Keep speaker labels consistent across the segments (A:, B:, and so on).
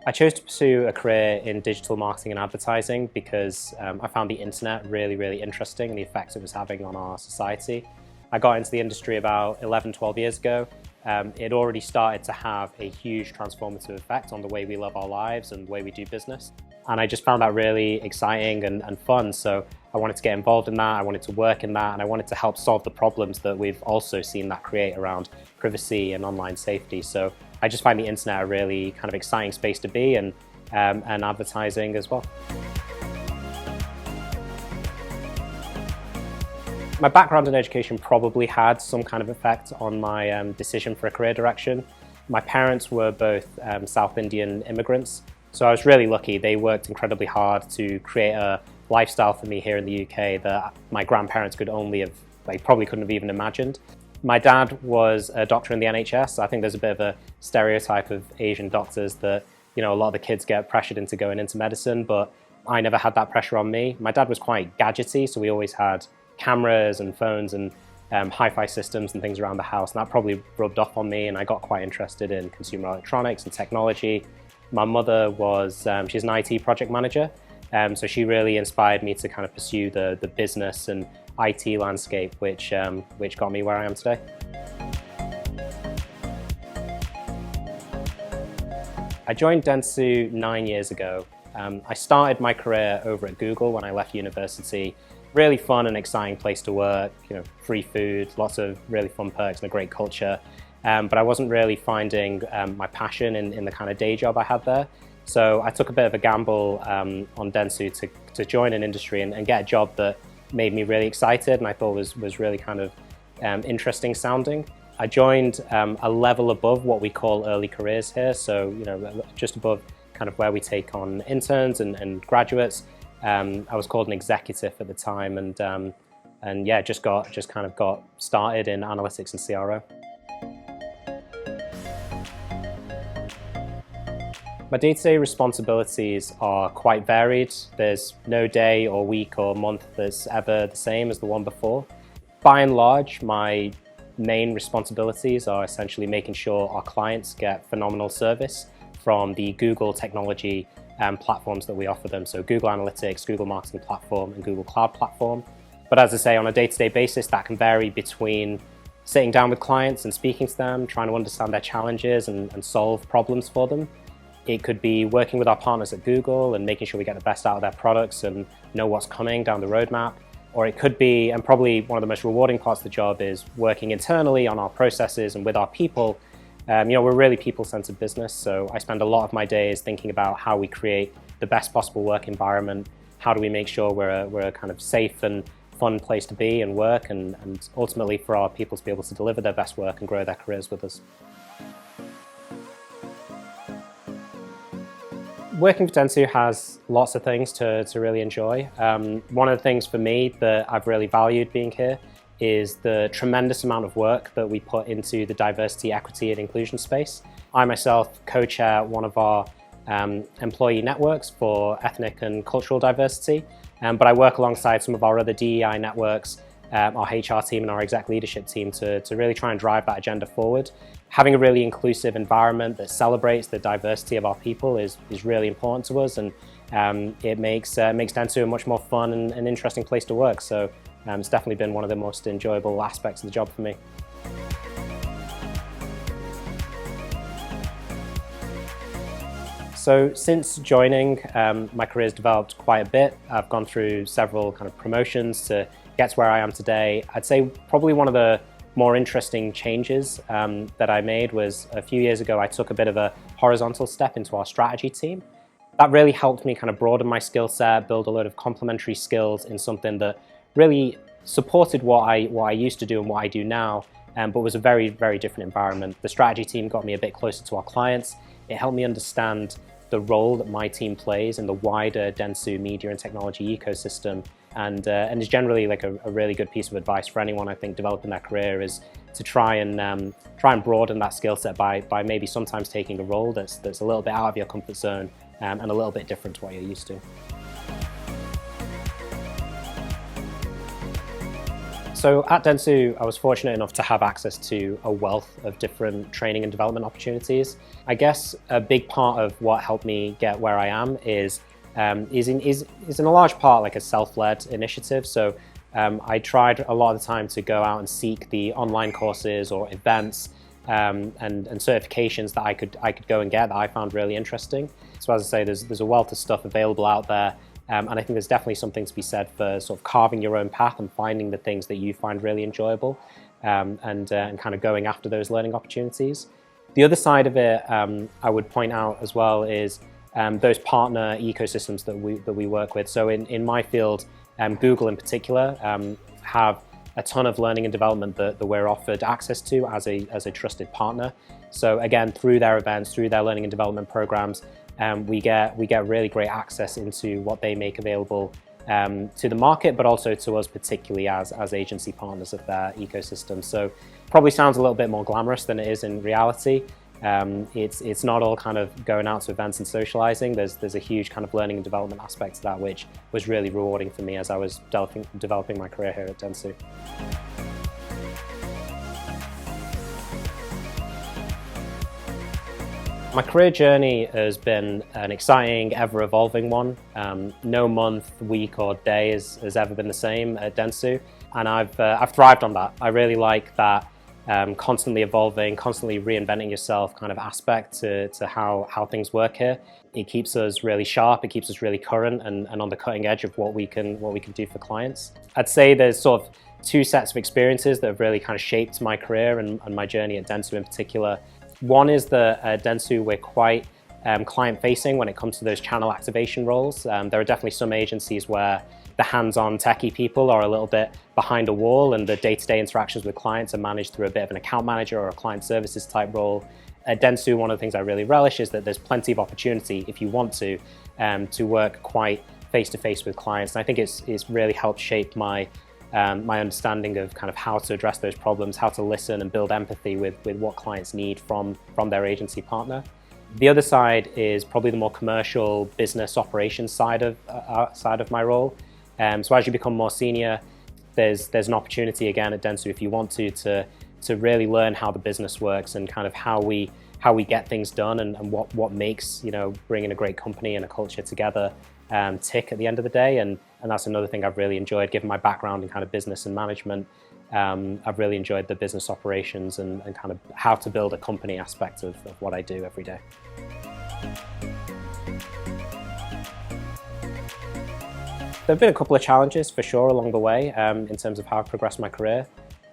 A: I chose to pursue a career in digital marketing and advertising because I found the internet really interesting and the effects it was having on our society. I got into the industry about 11, 12 years ago. It already started to have a huge transformative effect on the way we live our lives and the way we do business. And I just found that really exciting and fun. So I wanted to get involved in that, I wanted to work in that, and I wanted to help solve the problems that we've also seen that create around privacy and online safety. So I just find the internet a really kind of exciting space to be, and advertising as well. My background in education probably had some kind of effect on my decision for a career direction. My parents were both South Indian immigrants, so I was really lucky. They worked incredibly hard to create a lifestyle for me here in the UK that my grandparents could only have, probably couldn't have even imagined. My dad was a doctor in the NHS. I think there's a bit of a stereotype of Asian doctors that, a lot of the kids get pressured into going into medicine, but I never had that pressure on me. My dad was quite gadgety, so we always had cameras and phones and hi-fi systems and things around the house, and that probably rubbed off on me, and I got quite interested in consumer electronics and technology. My mother was, she's an IT project manager, so she really inspired me to kind of pursue the business and IT landscape, which got me where I am today. I joined Dentsu 9 years ago. I started my career over at Google when I left university. Really fun and exciting place to work, free food, lots of really fun perks and a great culture. But I wasn't really finding my passion in the kind of day job I had there. So I took a bit of a gamble on Dentsu to join an industry and get a job that made me really excited and I thought was really kind of interesting sounding. I joined a level above what we call early careers here, so just above kind of where we take on interns and graduates. I was called an executive at the time, and yeah, just kind of got started in analytics and CRO. My day-to-day responsibilities are quite varied. There's no day or week or month that's ever the same as the one before. By and large, my main responsibilities are essentially making sure our clients get phenomenal service from the Google technology platforms that we offer them. So Google Analytics, Google Marketing Platform, and Google Cloud Platform. But as I say, on a day-to-day basis, that can vary between sitting down with clients and speaking to them, trying to understand their challenges and solve problems for them. It could be working with our partners at Google and making sure we get the best out of their products and know what's coming down the roadmap. Or it could be, and probably one of the most rewarding parts of the job, is working internally on our processes and with our people. We're a really people-centered business, so I spend a lot of my days thinking about how we create the best possible work environment. How do we make sure we're a kind of safe and fun place to be and work, and ultimately for our people to be able to deliver their best work and grow their careers with us. Working for Dentsu has lots of things to really enjoy. One of the things for me that I've really valued being here is the tremendous amount of work that we put into the diversity, equity, and inclusion space. I myself co-chair one of our employee networks for ethnic and cultural diversity, but I work alongside some of our other DEI networks, our HR team and our exec leadership team to really try and drive that agenda forward. Having a really inclusive environment that celebrates the diversity of our people is really important to us, and it makes Dentsu a much more fun and interesting place to work. So it's definitely been one of the most enjoyable aspects of the job for me. So since joining, my career's developed quite a bit. I've gone through several kind of promotions to get to where I am today. I'd say probably one of the more interesting changes that I made was a few years ago I took a bit of a horizontal step into our strategy team. That really helped me kind of broaden my skill set, build a load of complementary skills in something that really supported what I used to do and what I do now, but was a very different environment. The strategy team got me a bit closer to our clients. It helped me understand the role that my team plays in the wider Dentsu media and technology ecosystem, and is generally like a really good piece of advice for anyone, I think, developing their career, is to try and broaden that skill set by maybe sometimes taking a role that's a little bit out of your comfort zone and a little bit different to what you're used to. So at Dentsu, I was fortunate enough to have access to a wealth of different training and development opportunities. I guess a big part of what helped me get where I am is in a large part like a self-led initiative. So I tried a lot of the time to go out and seek the online courses or events and certifications that I could go and get that I found really interesting. So as I say, there's a wealth of stuff available out there. And I think there's definitely something to be said for sort of carving your own path and finding the things that you find really enjoyable and kind of going after those learning opportunities. The other side of it I would point out as well is those partner ecosystems that we work with. So in my field, Google in particular have a ton of learning and development that we're offered access to as a trusted partner. So again, through their events, through their learning and development programs, we get really great access into what they make available to the market, but also to us particularly as agency partners of their ecosystem. So probably sounds a little bit more glamorous than it is in reality. It's not all kind of going out to events and socializing. There's a huge kind of learning and development aspect to that, which was really rewarding for me as I was developing my career here at Dentsu. My career journey has been an exciting, ever-evolving one. No month, week, or day has ever been the same at Dentsu, and I've thrived on that. I really like that constantly evolving, constantly reinventing yourself kind of aspect to how things work here. It keeps us really sharp, it keeps us really current and on the cutting edge of what we can do for clients. I'd say there's sort of two sets of experiences that have really kind of shaped my career and my journey at Dentsu in particular. One is that at Dentsu we're quite client-facing when it comes to those channel activation roles. There are definitely some agencies where the hands-on techie people are a little bit behind a wall and the day-to-day interactions with clients are managed through a bit of an account manager or a client services type role. At Dentsu, one of the things I really relish is that there's plenty of opportunity if you want to work quite face-to-face with clients. And I think it's really helped shape my understanding of kind of how to address those problems, how to listen and build empathy with what clients need from their agency partner. The other side is probably the more commercial business operations side of my role. So as you become more senior, there's an opportunity again at Dentsu if you want to really learn how the business works and kind of how we get things done and what makes bringing a great company and a culture together tick at the end of the day. And that's another thing I've really enjoyed, given my background in kind of business and management. I've really enjoyed the business operations and kind of how to build a company aspect of what I do every day. There have been a couple of challenges for sure along the way in terms of how I've progressed my career.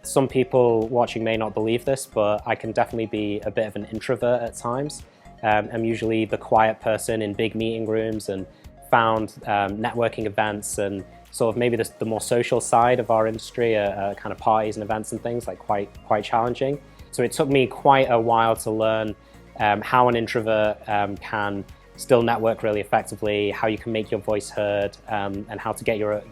A: Some people watching may not believe this, but I can definitely be a bit of an introvert at times. I'm usually the quiet person in big meeting rooms and found networking events and sort of maybe the more social side of our industry, kind of parties and events and things, like quite challenging. So it took me quite a while to learn how an introvert can still network really effectively, how you can make your voice heard, and how to get your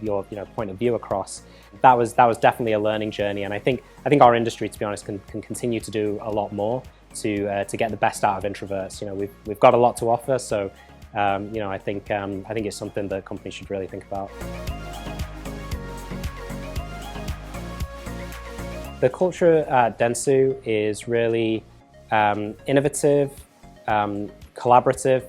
A: point of view across. That was definitely a learning journey, and I think our industry, to be honest, can continue to do a lot more to get the best out of introverts. We've got a lot to offer, so I think it's something that companies should really think about. The culture at Dentsu is really innovative, collaborative,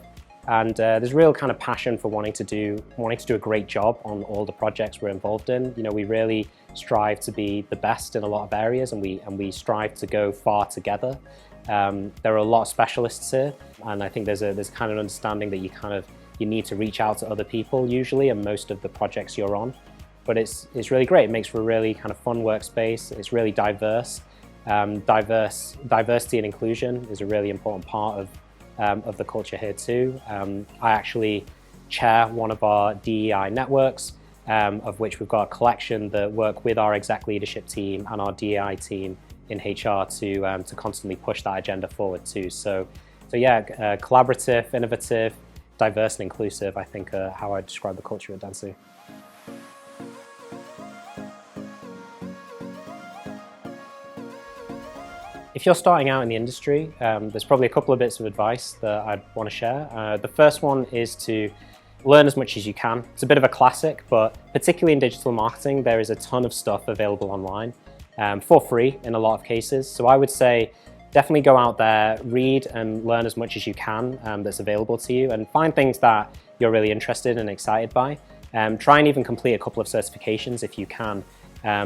A: and there's real kind of passion for wanting to do a great job on all the projects we're involved in. We really strive to be the best in a lot of areas, and we strive to go far together. There are a lot of specialists here, and I think there's kind of an understanding that you need to reach out to other people usually in most of the projects you're on. But it's really great. It makes for a really kind of fun workspace. It's really diverse. Diversity and inclusion is a really important part of the culture here too. I actually chair one of our DEI networks, of which we've got a collection that work with our exec leadership team and our DEI team in HR to constantly push that agenda forward too. So yeah, collaborative, innovative, diverse and inclusive, I think are how I describe the culture at Dentsu. If you're starting out in the industry, there's probably a couple of bits of advice that I'd want to share. The first one is to learn as much as you can. It's a bit of a classic, but particularly in digital marketing, there is a ton of stuff available online for free in a lot of cases. So I would say definitely go out there, read and learn as much as you can that's available to you, and find things that you're really interested and excited by. Try and even complete a couple of certifications if you can,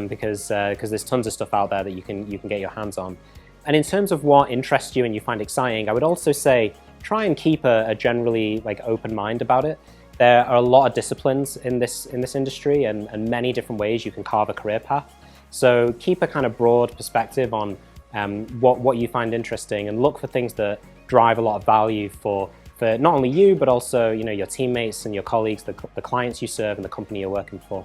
A: because there's tons of stuff out there that you can get your hands on. And in terms of what interests you and you find exciting, I would also say try and keep a generally open mind about it. There are a lot of disciplines in this industry and many different ways you can carve a career path. So keep a kind of broad perspective on what you find interesting, and look for things that drive a lot of value for not only you, but also your teammates and your colleagues, the clients you serve and the company you're working for.